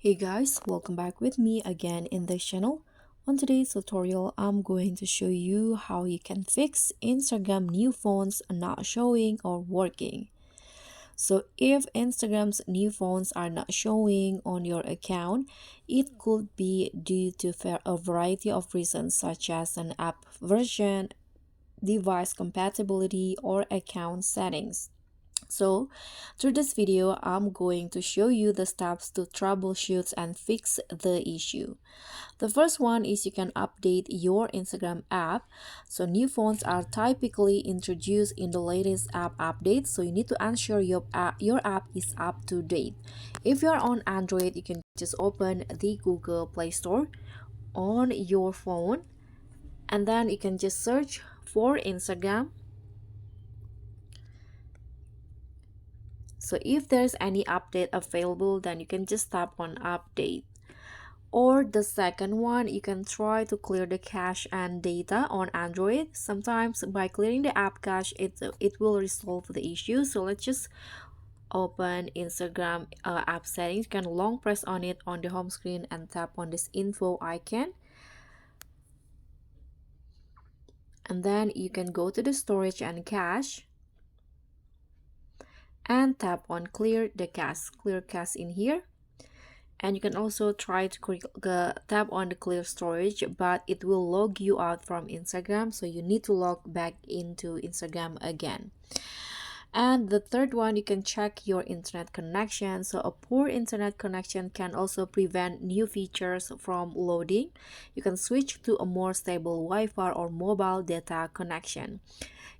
Hey guys, welcome back with me again in this channel. On today's tutorial, I'm going to show you how you can fix Instagram new phones not showing or working. So if Instagram's new phones are not showing on your account, it could be due to a variety of reasons such as an app version, device compatibility, or account settings. So, through this video, I'm going to show you the steps to troubleshoot and fix the issue. The first one is you can update your Instagram app. So, new phones are typically introduced in the latest app updates. So, you need to ensure your app is up to date. If you're on Android, you can just open the Google Play Store on your phone and then you can just search for Instagram. So if there's any update available, then you can just tap on update. Or the second one, you can try to clear the cache and data on Android. Sometimes by clearing the app cache, it will resolve the issue. So let's just open Instagram app settings. You can long press on it on the home screen and tap on this info icon. And then you can go to the storage and cache and tap on clear cache in here. And you can also try to tap on the clear storage, but it will log you out from Instagram, so you need to log back into Instagram again. And the third one, you can check your internet connection. So a poor internet connection can also prevent new features from loading. You can switch to a more stable Wi-Fi or mobile data connection.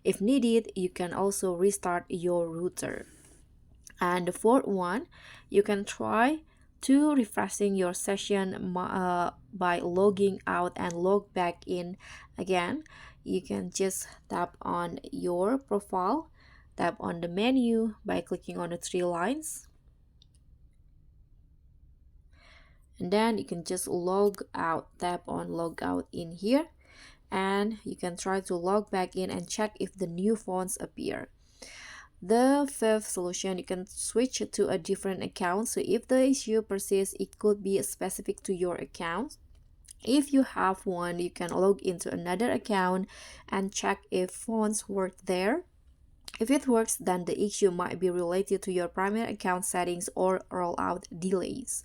If needed, you can also restart your router. And the fourth one, you can try to refreshing your session by logging out and log back in again. You can just tap on your profile, tap on the menu by clicking on the three lines, and then you can just log out, tap on log out in here, and you can try to log back in and check if the new fonts appear. The fifth solution, you can switch to a different account. So if the issue persists, it could be specific to your account. If you have one, you can log into another account and check if fonts work there. If it works, then the issue might be related to your primary account settings or rollout delays.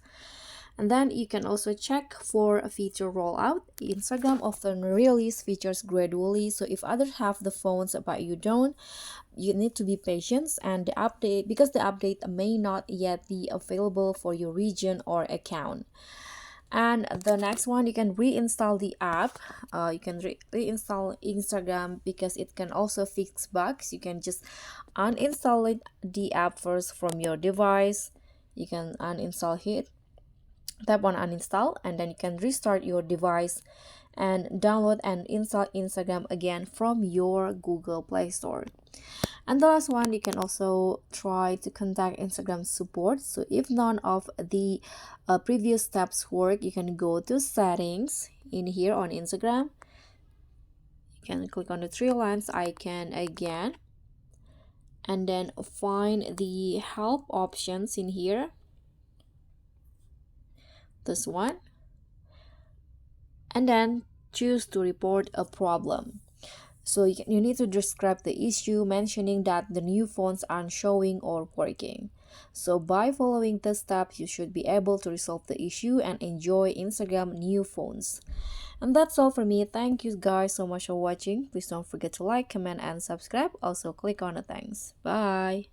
And then you can also check for a feature rollout. Instagram often release features gradually, so if others have the phones but you don't, you need to be patient and the update because the update may not yet be available for your region or account. And the next one, you can reinstall the app. You can reinstall Instagram because it can also fix bugs. You can just uninstall the app first from your device. You can uninstall it, tap on uninstall, and then you can restart your device and download and install Instagram again from your Google Play Store. And the last one, you can also try to contact Instagram support. So if none of the previous steps work, you can go to settings in here on Instagram. You can click on the three lines icon again, and then find the help options in here, this one, and then choose to report a problem. So you need to describe the issue, mentioning that the new fonts aren't showing or working. So by following the steps, you should be able to resolve the issue and enjoy Instagram new phones. And that's all for me. Thank you guys so much for watching. Please don't forget to like, comment, and subscribe. Also click on the thanks. Bye.